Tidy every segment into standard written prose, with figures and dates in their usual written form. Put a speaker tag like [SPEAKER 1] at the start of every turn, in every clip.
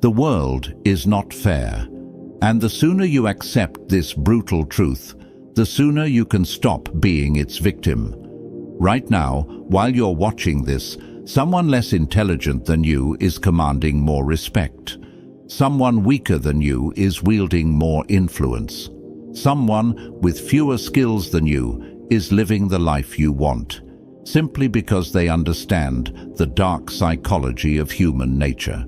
[SPEAKER 1] The world is not fair, and the sooner you accept this brutal truth, the sooner you can stop being its victim. Right now, while you're watching this, someone less intelligent than you is commanding more respect. Someone weaker than you is wielding more influence. Someone with fewer skills than you is living the life you want, simply because they understand the dark psychology of human nature.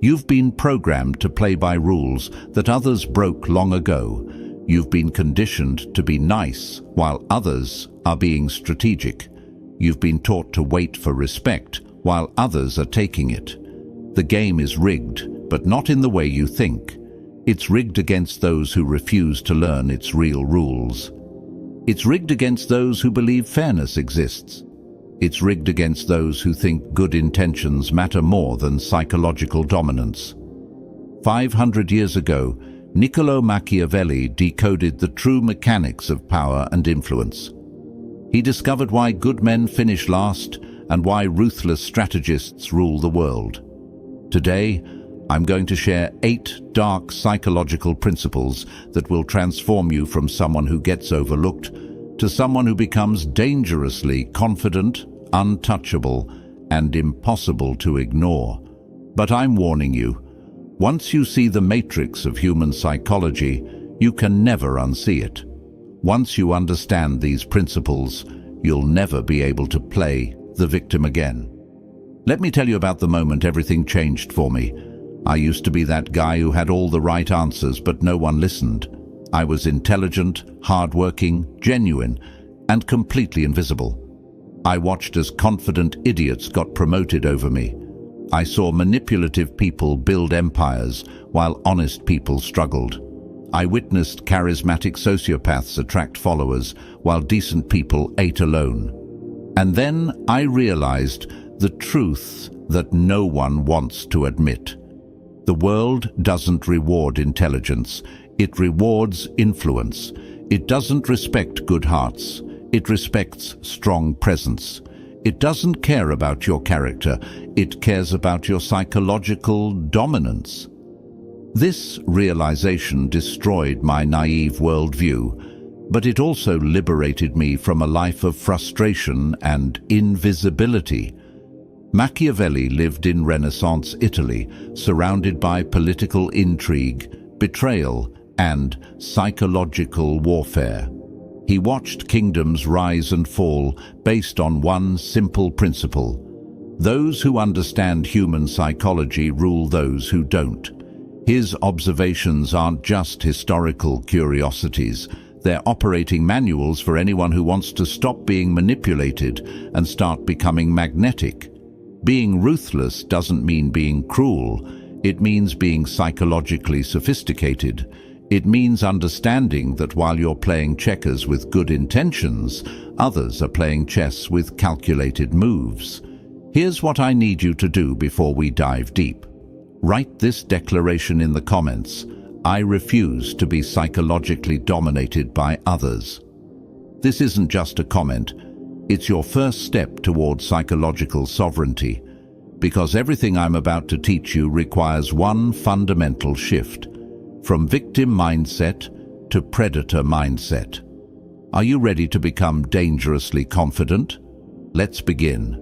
[SPEAKER 1] You've been programmed to play by rules that others broke long ago. You've been conditioned to be nice while others are being strategic. You've been taught to wait for respect while others are taking it. The game is rigged, but not in the way you think. It's rigged against those who refuse to learn its real rules. It's rigged against those who believe fairness exists. It's rigged against those who think good intentions matter more than psychological dominance. 500 years ago, Niccolò Machiavelli decoded the true mechanics of power and influence. He discovered why good men finish last and why ruthless strategists rule the world. Today, I'm going to share 8 dark psychological principles that will transform you from someone who gets overlooked to someone who becomes dangerously confident, untouchable, and impossible to ignore. But I'm warning you, once you see the matrix of human psychology, you can never unsee it. Once you understand these principles, you'll never be able to play the victim again. Let me tell you about the moment everything changed for me. I used to be that guy who had all the right answers, but no one listened. I was intelligent, hardworking, genuine, and completely invisible. I watched as confident idiots got promoted over me. I saw manipulative people build empires while honest people struggled. I witnessed charismatic sociopaths attract followers while decent people ate alone. And then I realized the truth that no one wants to admit. The world doesn't reward intelligence, it rewards influence. It doesn't respect good hearts, it respects strong presence. It doesn't care about your character, it cares about your psychological dominance. This realization destroyed my naive worldview, but it also liberated me from a life of frustration and invisibility. Machiavelli lived in Renaissance Italy, surrounded by political intrigue, betrayal, and psychological warfare. He watched kingdoms rise and fall based on one simple principle: those who understand human psychology rule those who don't. His observations aren't just historical curiosities, they're operating manuals for anyone who wants to stop being manipulated and start becoming magnetic. Being ruthless doesn't mean being cruel, it means being psychologically sophisticated. It means understanding that while you're playing checkers with good intentions, others are playing chess with calculated moves. Here's what I need you to do before we dive deep. Write this declaration in the comments: I refuse to be psychologically dominated by others. This isn't just a comment, it's your first step towards psychological sovereignty, because everything I'm about to teach you requires one fundamental shift. From victim mindset to predator mindset. Are you ready to become dangerously confident? Let's begin.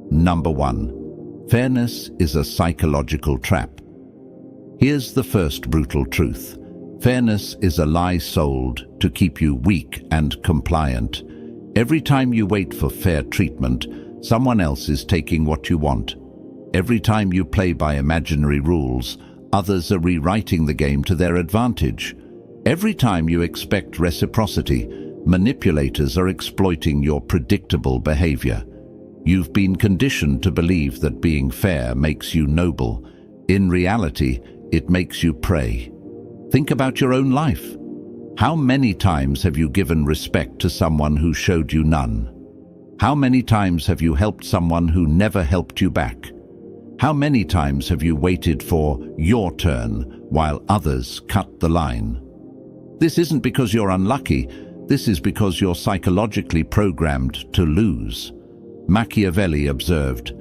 [SPEAKER 1] Number 1. Fairness is a psychological trap. Here's the first brutal truth. Fairness is a lie sold to keep you weak and compliant. Every time you wait for fair treatment, someone else is taking what you want. Every time you play by imaginary rules, others are rewriting the game to their advantage. Every time you expect reciprocity, manipulators are exploiting your predictable behavior. You've been conditioned to believe that being fair makes you noble. In reality, it makes you prey. Think about your own life. How many times have you given respect to someone who showed you none? How many times have you helped someone who never helped you back? How many times have you waited for your turn while others cut the line? This isn't because you're unlucky, this is because you're psychologically programmed to lose. Machiavelli observed,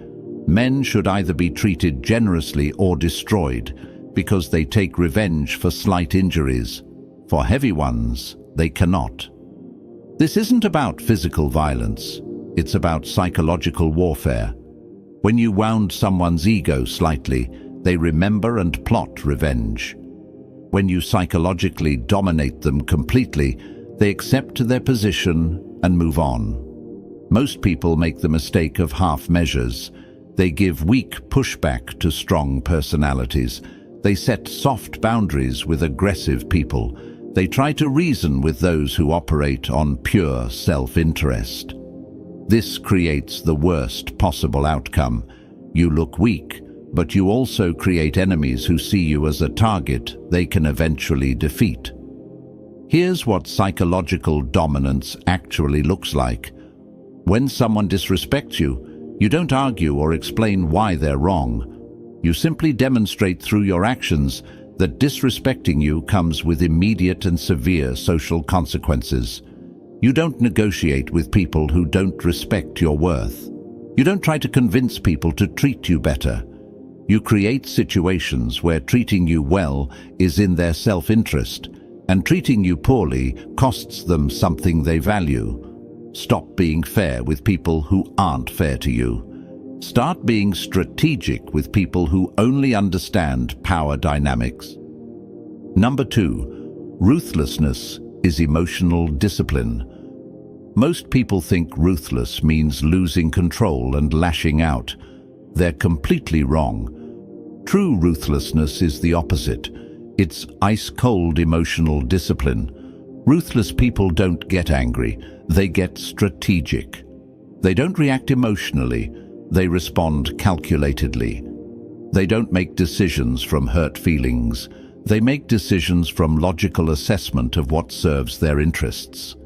[SPEAKER 1] Men should either be treated generously or destroyed because they take revenge for slight injuries. For heavy ones, they cannot. This isn't about physical violence. It's about psychological warfare. When you wound someone's ego slightly, they remember and plot revenge. When you psychologically dominate them completely, they accept their position and move on. Most people make the mistake of half measures. They give weak pushback to strong personalities. They set soft boundaries with aggressive people. They try to reason with those who operate on pure self-interest. This creates the worst possible outcome. You look weak, but you also create enemies who see you as a target they can eventually defeat. Here's what psychological dominance actually looks like. When someone disrespects you, you don't argue or explain why they're wrong. You simply demonstrate through your actions that disrespecting you comes with immediate and severe social consequences. You don't negotiate with people who don't respect your worth. You don't try to convince people to treat you better. You create situations where treating you well is in their self-interest, and treating you poorly costs them something they value. Stop being fair with people who aren't fair to you. Start being strategic with people who only understand power dynamics. Number 2, ruthlessness is emotional discipline. Most people think ruthless means losing control and lashing out. They're completely wrong. True ruthlessness is the opposite. It's ice-cold emotional discipline. Ruthless people don't get angry, they get strategic. They don't react emotionally, they respond calculatedly. They don't make decisions from hurt feelings, they make decisions from logical assessment of what serves their interests.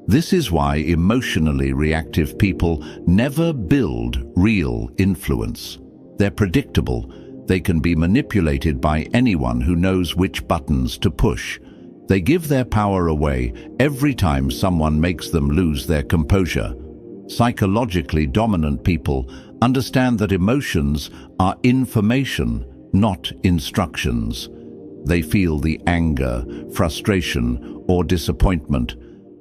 [SPEAKER 1] This is why emotionally reactive people never build real influence. They're predictable. They can be manipulated by anyone who knows which buttons to push. They give their power away every time someone makes them lose their composure. Psychologically dominant people understand that emotions are information, not instructions. They feel the anger, frustration, or disappointment,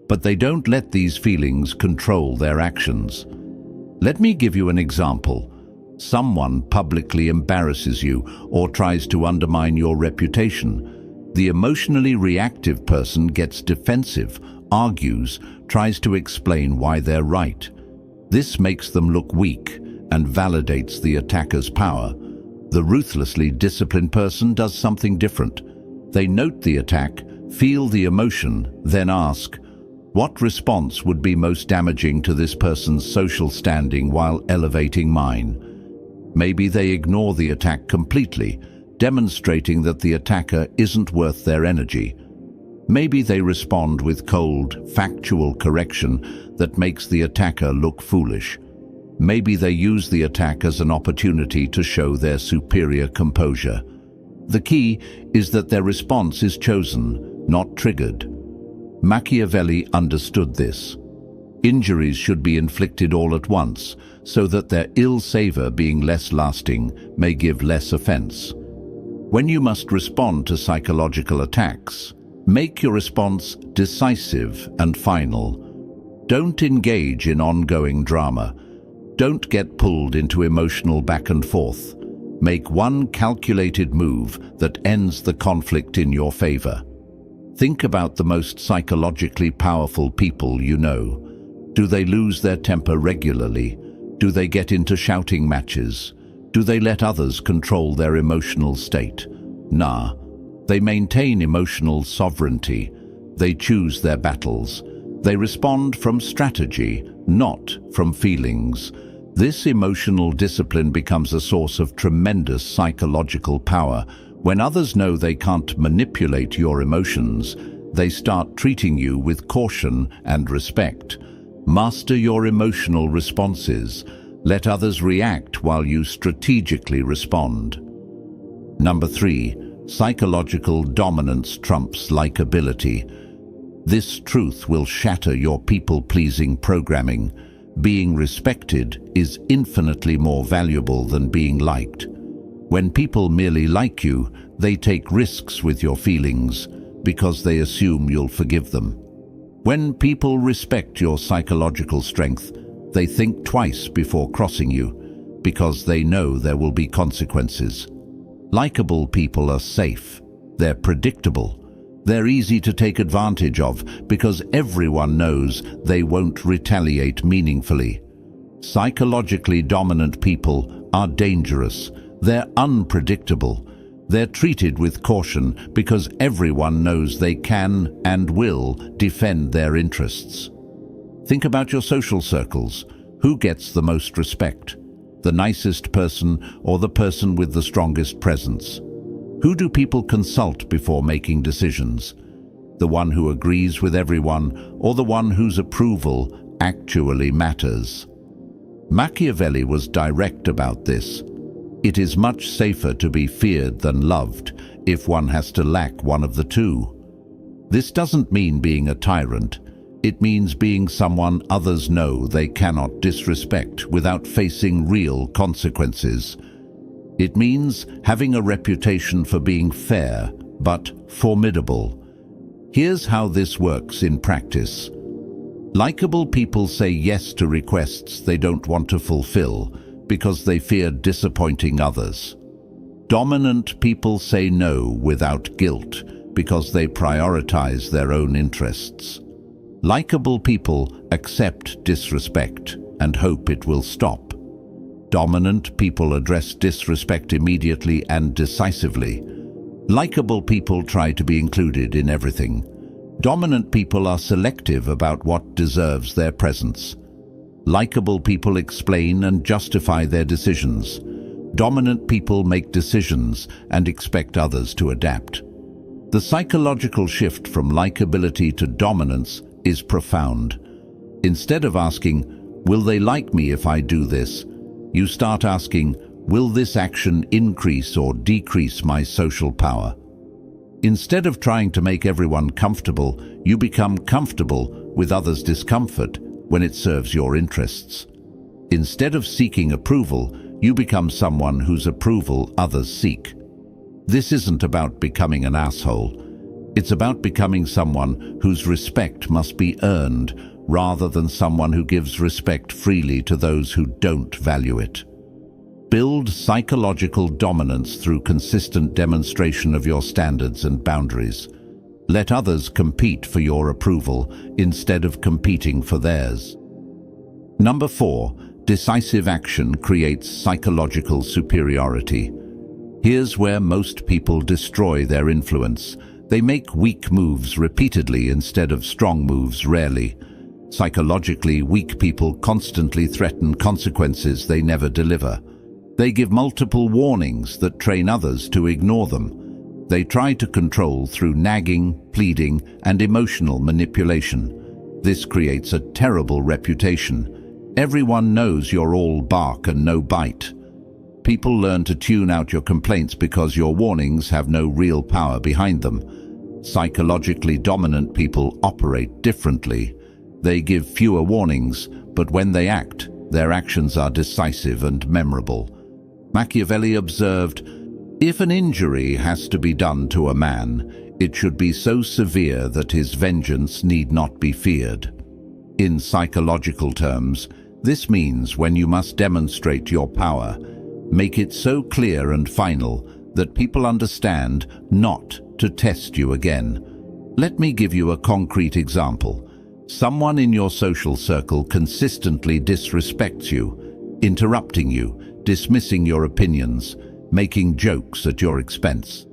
[SPEAKER 1] but they don't let these feelings control their actions. Let me give you an example. Someone publicly embarrasses you or tries to undermine your reputation. The emotionally reactive person gets defensive, argues, tries to explain why they're right. This makes them look weak and validates the attacker's power. The ruthlessly disciplined person does something different. They note the attack, feel the emotion, then ask, what response would be most damaging to this person's social standing while elevating mine? Maybe they ignore the attack completely, demonstrating that the attacker isn't worth their energy. Maybe they respond with cold, factual correction that makes the attacker look foolish. Maybe they use the attack as an opportunity to show their superior composure. The key is that their response is chosen, not triggered. Machiavelli understood this. Injuries should be inflicted all at once, so that their ill savor, being less lasting, may give less offense. When you must respond to psychological attacks, make your response decisive and final. Don't engage in ongoing drama. Don't get pulled into emotional back and forth. Make one calculated move that ends the conflict in your favor. Think about the most psychologically powerful people you know. Do they lose their temper regularly? Do they get into shouting matches? Do they let others control their emotional state? Nah. They maintain emotional sovereignty. They choose their battles. They respond from strategy, not from feelings. This emotional discipline becomes a source of tremendous psychological power. When others know they can't manipulate your emotions, they start treating you with caution and respect. Master your emotional responses. Let others react while you strategically respond. Number 3, psychological dominance trumps likability. This truth will shatter your people-pleasing programming. being respected is infinitely more valuable than being liked. When people merely like you, they take risks with your feelings because they assume you'll forgive them. When people respect your psychological strength, they think twice before crossing you because they know there will be consequences. Likable people are safe. They're predictable. They're easy to take advantage of because everyone knows they won't retaliate meaningfully. Psychologically dominant people are dangerous. They're unpredictable. They're treated with caution because everyone knows they can and will defend their interests. Think about your social circles. Who gets the most respect? The nicest person or the person with the strongest presence? Who do people consult before making decisions? The one who agrees with everyone or the one whose approval actually matters? Machiavelli was direct about this. It is much safer to be feared than loved if one has to lack one of the two. This doesn't mean being a tyrant. It means being someone others know they cannot disrespect without facing real consequences. It means having a reputation for being fair, but formidable. Here's how this works in practice. Likable people say yes to requests they don't want to fulfill because they fear disappointing others. Dominant people say no without guilt because they prioritize their own interests. Likable people accept disrespect and hope it will stop. Dominant people address disrespect immediately and decisively. Likable people try to be included in everything. Dominant people are selective about what deserves their presence. Likable people explain and justify their decisions. Dominant people make decisions and expect others to adapt. The psychological shift from likability to dominance is profound. Instead of asking, "Will they like me if I do this?" you start asking, "Will this action increase or decrease my social power?" Instead of trying to make everyone comfortable, you become comfortable with others' discomfort when it serves your interests. Instead of seeking approval, you become someone whose approval others seek. This isn't about becoming an asshole. It's about becoming someone whose respect must be earned, rather than someone who gives respect freely to those who don't value it. Build psychological dominance through consistent demonstration of your standards and boundaries. Let others compete for your approval instead of competing for theirs. Number 4, decisive action creates psychological superiority. Here's where most people destroy their influence. They make weak moves repeatedly instead of strong moves rarely. Psychologically weak people constantly threaten consequences they never deliver. They give multiple warnings that train others to ignore them. They try to control through nagging, pleading, and emotional manipulation. This creates a terrible reputation. Everyone knows you're all bark and no bite. People learn to tune out your complaints because your warnings have no real power behind them. Psychologically dominant people operate differently. They give fewer warnings, but when they act, their actions are decisive and memorable. Machiavelli observed, "If an injury has to be done to a man, it should be so severe that his vengeance need not be feared." In psychological terms, this means when you must demonstrate your power, make it so clear and final that people understand not to test you again. Let me give you a concrete example. Someone in your social circle consistently disrespects you, interrupting you, dismissing your opinions, making jokes at your expense.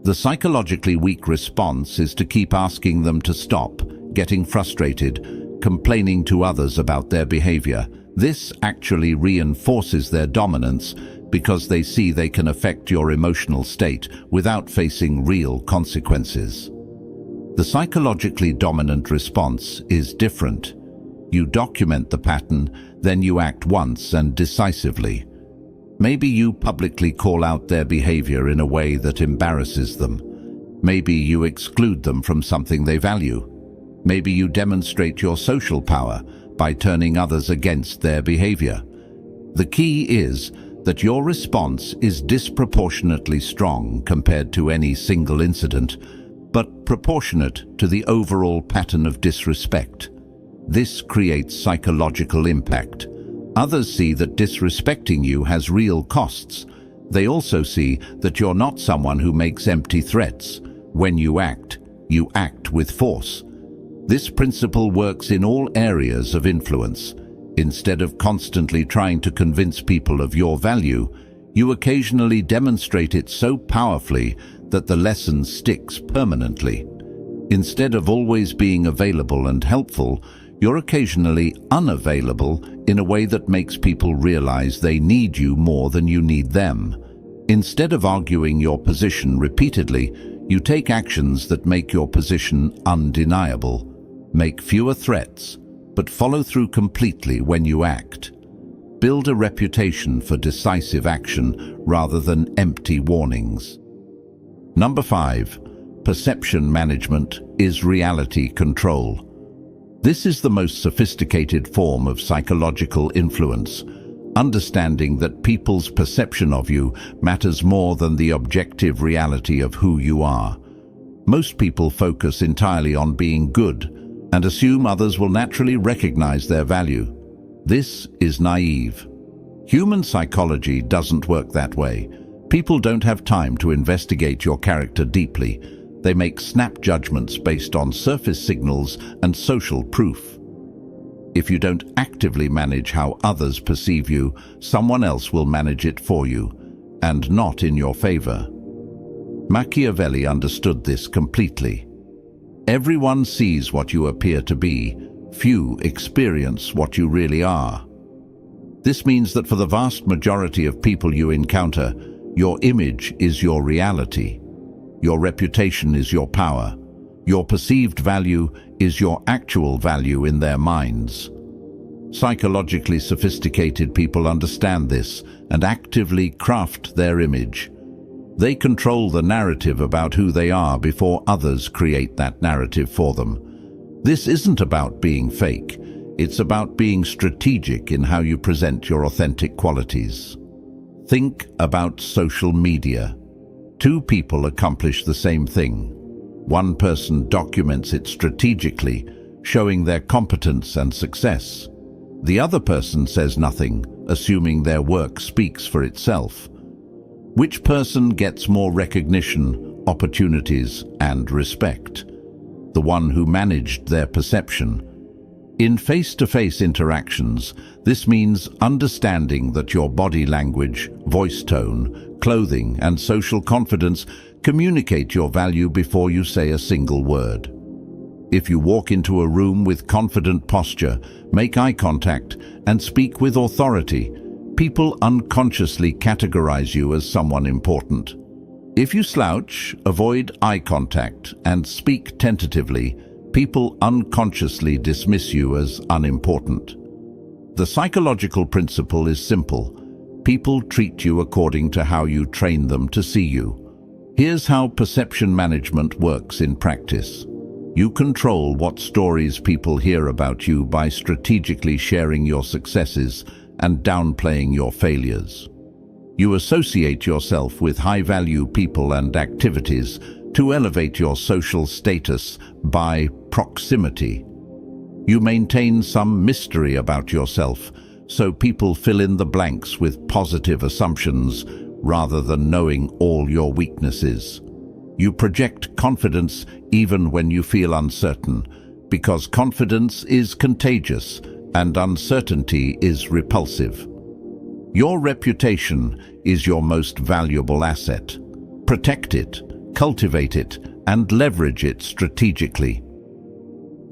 [SPEAKER 1] The psychologically weak response is to keep asking them to stop, getting frustrated, complaining to others about their behavior. This actually reinforces their dominance because they see they can affect your emotional state without facing real consequences. The psychologically dominant response is different. You document the pattern, then you act once and decisively. Maybe you publicly call out their behavior in a way that embarrasses them. Maybe you exclude them from something they value. Maybe you demonstrate your social power, by turning others against their behavior. The key is that your response is disproportionately strong compared to any single incident, but proportionate to the overall pattern of disrespect. This creates psychological impact. Others see that disrespecting you has real costs. They also see that you're not someone who makes empty threats. When you act with force. This principle works in all areas of influence. Instead of constantly trying to convince people of your value, you occasionally demonstrate it so powerfully that the lesson sticks permanently. Instead of always being available and helpful, you're occasionally unavailable in a way that makes people realize they need you more than you need them. Instead of arguing your position repeatedly, you take actions that make your position undeniable. Make fewer threats, but follow through completely when you act. Build a reputation for decisive action rather than empty warnings. Number 5. Perception management is reality control. This is the most sophisticated form of psychological influence. Understanding that people's perception of you matters more than the objective reality of who you are. Most people focus entirely on being good and assume others will naturally recognize their value. This is naive. Human psychology doesn't work that way. People don't have time to investigate your character deeply. They make snap judgments based on surface signals and social proof. If you don't actively manage how others perceive you, someone else will manage it for you, and not in your favor. Machiavelli understood this completely. Everyone sees what you appear to be. Few experience what you really are. This means that for the vast majority of people you encounter, your image is your reality. Your reputation is your power. Your perceived value is your actual value in their minds. Psychologically sophisticated people understand this and actively craft their image. They control the narrative about who they are before others create that narrative for them. This isn't about being fake. It's about being strategic in how you present your authentic qualities. Think about social media. Two people accomplish the same thing. One person documents it strategically, showing their competence and success. The other person says nothing, assuming their work speaks for itself. Which person gets more recognition, opportunities, and respect? The one who managed their perception. In face-to-face interactions, this means understanding that your body language, voice tone, clothing, and social confidence communicate your value before you say a single word. If you walk into a room with confident posture, make eye contact, and speak with authority, people unconsciously categorize you as someone important. If you slouch, avoid eye contact, and speak tentatively, people unconsciously dismiss you as unimportant. The psychological principle is simple. People treat you according to how you train them to see you. Here's how perception management works in practice. You control what stories people hear about you by strategically sharing your successes and downplaying your failures. You associate yourself with high-value people and activities to elevate your social status by proximity. You maintain some mystery about yourself, so people fill in the blanks with positive assumptions rather than knowing all your weaknesses. You project confidence even when you feel uncertain, because confidence is contagious and uncertainty is repulsive. Your reputation is your most valuable asset. Protect it, cultivate it, and leverage it strategically.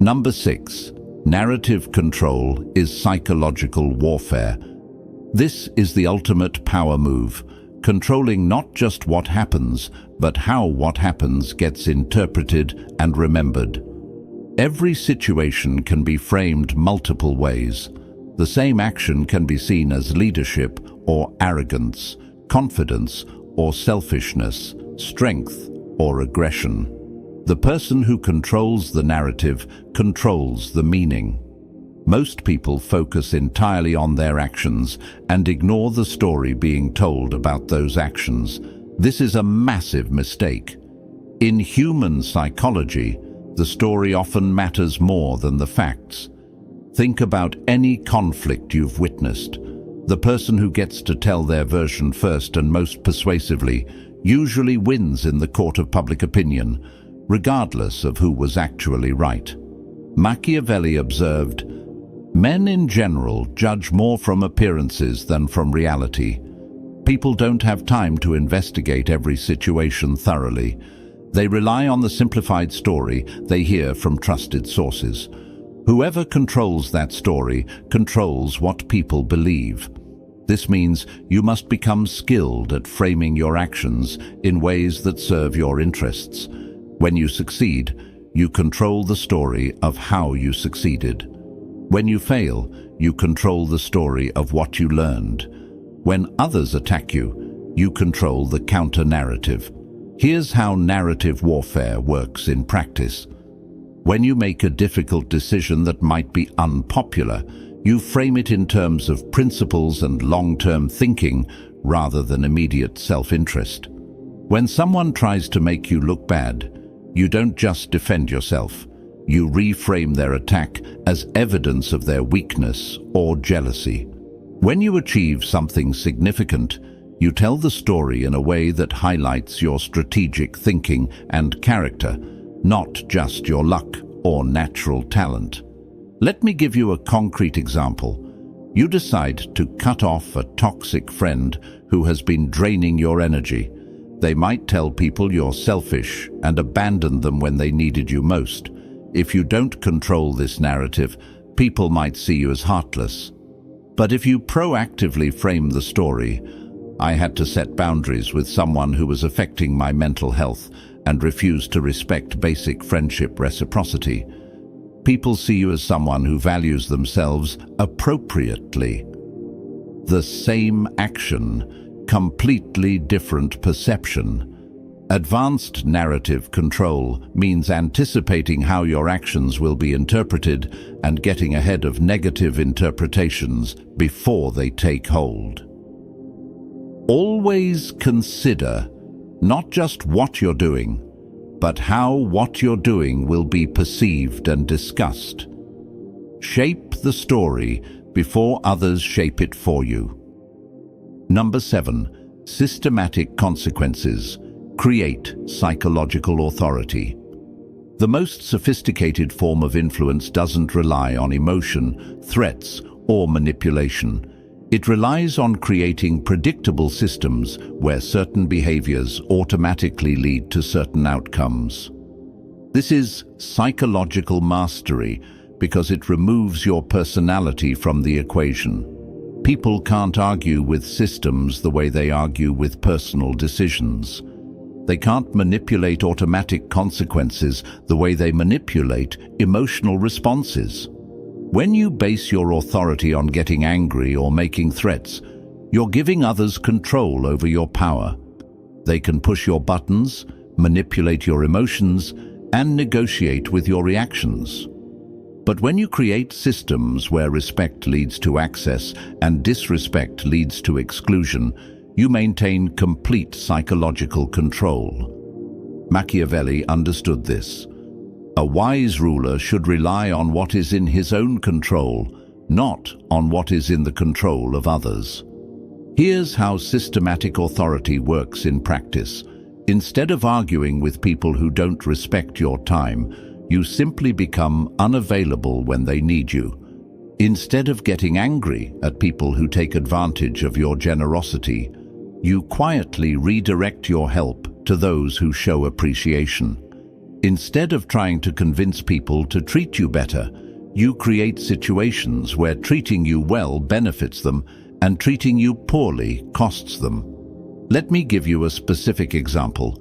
[SPEAKER 1] Number 6. Narrative control is psychological warfare. This is the ultimate power move, controlling not just what happens, but how what happens gets interpreted and remembered. Every situation can be framed multiple ways. The same action can be seen as leadership or arrogance, confidence or selfishness, strength or aggression. The person who controls the narrative controls the meaning. Most people focus entirely on their actions and ignore the story being told about those actions. This is a massive mistake. In human psychology, the story often matters more than the facts. Think about any conflict you've witnessed. The person who gets to tell their version first and most persuasively usually wins in the court of public opinion, regardless of who was actually right. Machiavelli observed, "Men in general judge more from appearances than from reality. People don't have time to investigate every situation thoroughly. They rely on the simplified story they hear from trusted sources. Whoever controls that story controls what people believe." This means you must become skilled at framing your actions in ways that serve your interests. When you succeed, you control the story of how you succeeded. When you fail, you control the story of what you learned. When others attack you, you control the counter-narrative. Here's how narrative warfare works in practice. When you make a difficult decision that might be unpopular, you frame it in terms of principles and long-term thinking rather than immediate self-interest. When someone tries to make you look bad, you don't just defend yourself. You reframe their attack as evidence of their weakness or jealousy. When you achieve something significant, you tell the story in a way that highlights your strategic thinking and character, not just your luck or natural talent. Let me give you a concrete example. You decide to cut off a toxic friend who has been draining your energy. They might tell people you're selfish and abandon them when they needed you most. If you don't control this narrative, people might see you as heartless. But if you proactively frame the story, "I had to set boundaries with someone who was affecting my mental health and refused to respect basic friendship reciprocity," people see you as someone who values themselves appropriately. The same action, completely different perception. Advanced narrative control means anticipating how your actions will be interpreted and getting ahead of negative interpretations before they take hold. Always consider not just what you're doing, but how what you're doing will be perceived and discussed. Shape the story before others shape it for you. Number 7. Systematic consequences. Create psychological authority. The most sophisticated form of influence doesn't rely on emotion, threats, or manipulation. It relies on creating predictable systems where certain behaviors automatically lead to certain outcomes. This is psychological mastery because it removes your personality from the equation. People can't argue with systems the way they argue with personal decisions. They can't manipulate automatic consequences the way they manipulate emotional responses. When you base your authority on getting angry or making threats, you're giving others control over your power. They can push your buttons, manipulate your emotions, and negotiate with your reactions. But when you create systems where respect leads to access and disrespect leads to exclusion, you maintain complete psychological control. Machiavelli understood this. A wise ruler should rely on what is in his own control, not on what is in the control of others. Here's how systematic authority works in practice. Instead of arguing with people who don't respect your time, you simply become unavailable when they need you. Instead of getting angry at people who take advantage of your generosity, you quietly redirect your help to those who show appreciation. Instead of trying to convince people to treat you better, you create situations where treating you well benefits them and treating you poorly costs them. Let me give you a specific example.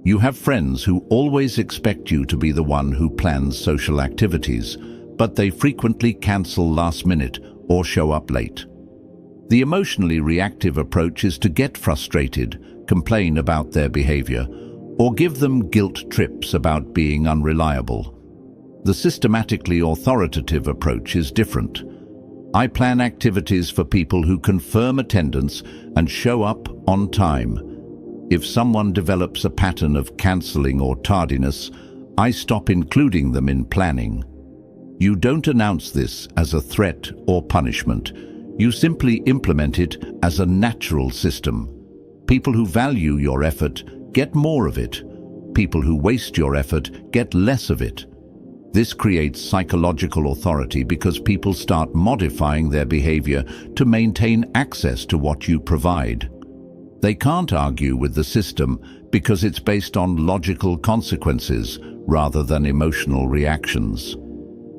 [SPEAKER 1] You have friends who always expect you to be the one who plans social activities, but they frequently cancel last minute or show up late. The emotionally reactive approach is to get frustrated, complain about their behavior, or give them guilt trips about being unreliable. The systematically authoritative approach is different. I plan activities for people who confirm attendance and show up on time. If someone develops a pattern of cancelling or tardiness, I stop including them in planning. You don't announce this as a threat or punishment. You simply implement it as a natural system. People who value your effort get more of it. People who waste your effort get less of it. This creates psychological authority because people start modifying their behavior to maintain access to what you provide. They can't argue with the system because it's based on logical consequences rather than emotional reactions.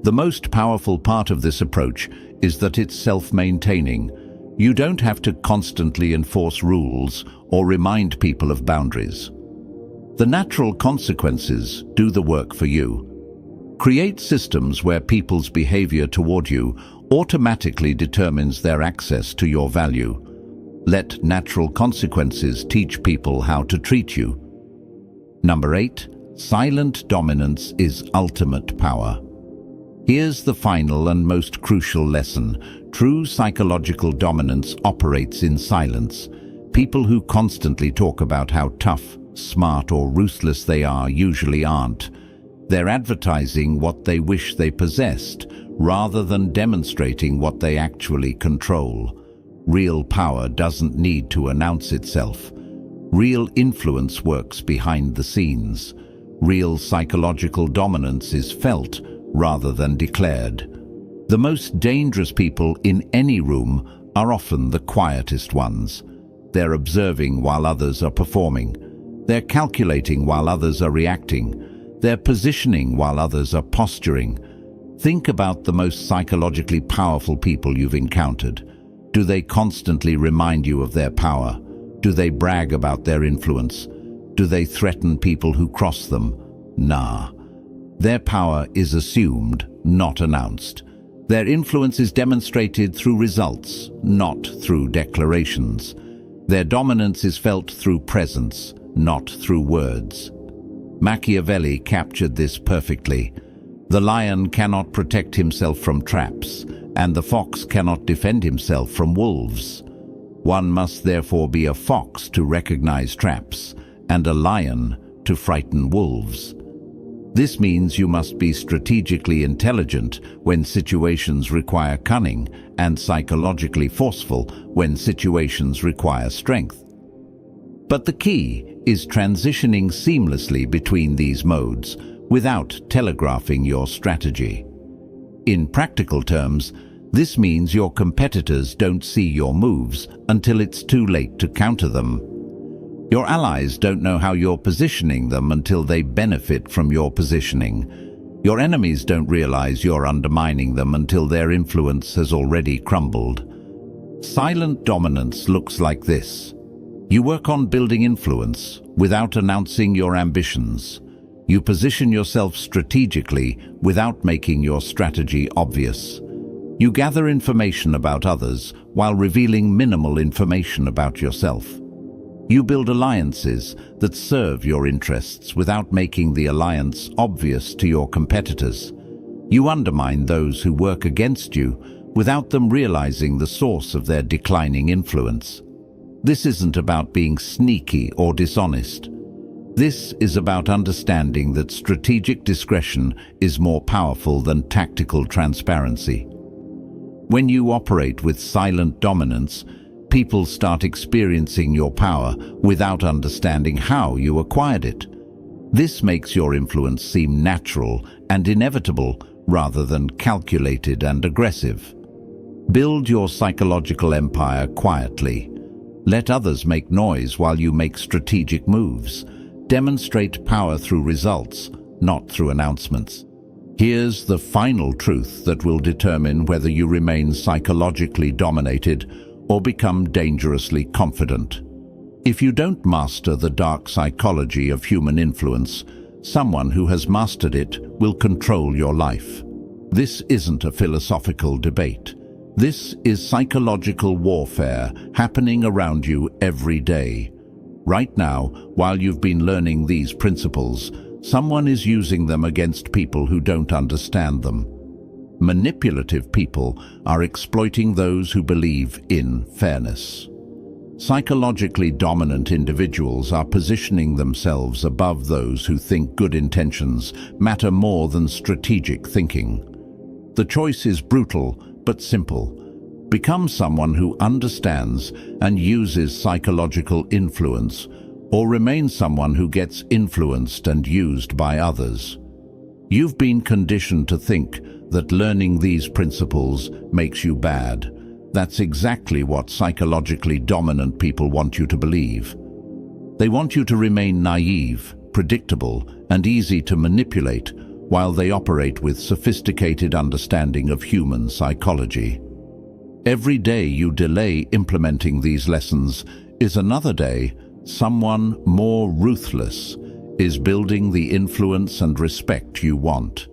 [SPEAKER 1] The most powerful part of this approach is that it's self-maintaining. You don't have to constantly enforce rules or remind people of boundaries. The natural consequences do the work for you. Create systems where people's behavior toward you automatically determines their access to your value. Let natural consequences teach people how to treat you. Number 8. Silent dominance is ultimate power. Here's the final and most crucial lesson. True psychological dominance operates in silence. People who constantly talk about how tough, smart, or ruthless they are usually aren't. They're advertising what they wish they possessed, rather than demonstrating what they actually control. Real power doesn't need to announce itself. Real influence works behind the scenes. Real psychological dominance is felt rather than declared. The most dangerous people in any room are often the quietest ones. They're observing while others are performing. They're calculating while others are reacting. They're positioning while others are posturing. Think about the most psychologically powerful people you've encountered. Do they constantly remind you of their power? Do they brag about their influence? Do they threaten people who cross them? Nah. Their power is assumed, not announced. Their influence is demonstrated through results, not through declarations. Their dominance is felt through presence, not through words. Machiavelli captured this perfectly. The lion cannot protect himself from traps, and the fox cannot defend himself from wolves. One must therefore be a fox to recognize traps, and a lion to frighten wolves. This means you must be strategically intelligent when situations require cunning, and psychologically forceful when situations require strength. But the key is transitioning seamlessly between these modes without telegraphing your strategy. In practical terms, this means your competitors don't see your moves until it's too late to counter them. Your allies don't know how you're positioning them until they benefit from your positioning. Your enemies don't realize you're undermining them until their influence has already crumbled. Silent dominance looks like this. You work on building influence without announcing your ambitions. You position yourself strategically without making your strategy obvious. You gather information about others while revealing minimal information about yourself. You build alliances that serve your interests without making the alliance obvious to your competitors. You undermine those who work against you without them realizing the source of their declining influence. This isn't about being sneaky or dishonest. This is about understanding that strategic discretion is more powerful than tactical transparency. When you operate with silent dominance, people start experiencing your power without understanding how you acquired it. This makes your influence seem natural and inevitable rather than calculated and aggressive. Build your psychological empire quietly. Let others make noise while you make strategic moves. Demonstrate power through results, not through announcements. Here's the final truth that will determine whether you remain psychologically dominated or become dangerously confident. If you don't master the dark psychology of human influence, someone who has mastered it will control your life. This isn't a philosophical debate. This is psychological warfare happening around you every day. Right now, while you've been learning these principles, Someone is using them against people who don't understand them. Manipulative people are exploiting those who believe in fairness. Psychologically dominant individuals are positioning themselves above those who think good intentions matter more than strategic thinking. The choice is brutal but simple. Become someone who understands and uses psychological influence, or remain someone who gets influenced and used by others. You've been conditioned to think that learning these principles makes you bad. That's exactly what psychologically dominant people want you to believe. They want you to remain naive, predictable, and easy to manipulate while they operate with sophisticated understanding of human psychology. Every day you delay implementing these lessons is another day someone more ruthless is building the influence and respect you want.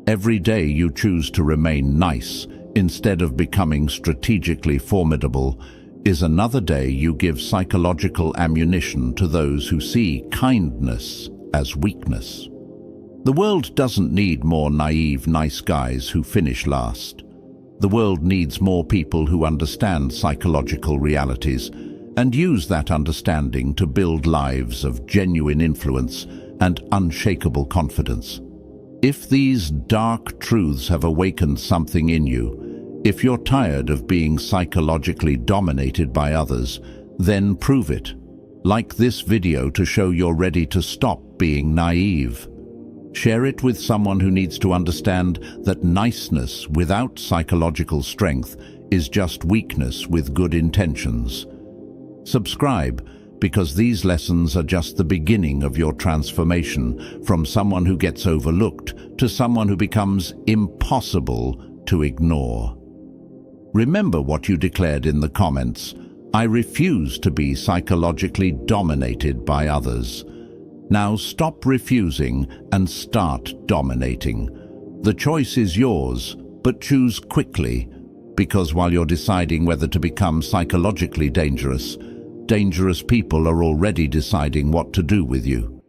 [SPEAKER 1] Every day you choose to remain nice instead of becoming strategically formidable is another day you give psychological ammunition to those who see kindness as weakness. The world doesn't need more naive, nice guys who finish last. The world needs more people who understand psychological realities and use that understanding to build lives of genuine influence and unshakable confidence. If these dark truths have awakened something in you, if you're tired of being psychologically dominated by others, then prove it. Like this video to show you're ready to stop being naive. Share it with someone who needs to understand that niceness without psychological strength is just weakness with good intentions. Subscribe, because these lessons are just the beginning of your transformation from someone who gets overlooked to someone who becomes impossible to ignore. Remember what you declared in the comments. I refuse to be psychologically dominated by others. Now stop refusing and start dominating. The choice is yours, but choose quickly, because while you're deciding whether to become psychologically dangerous, dangerous people are already deciding what to do with you.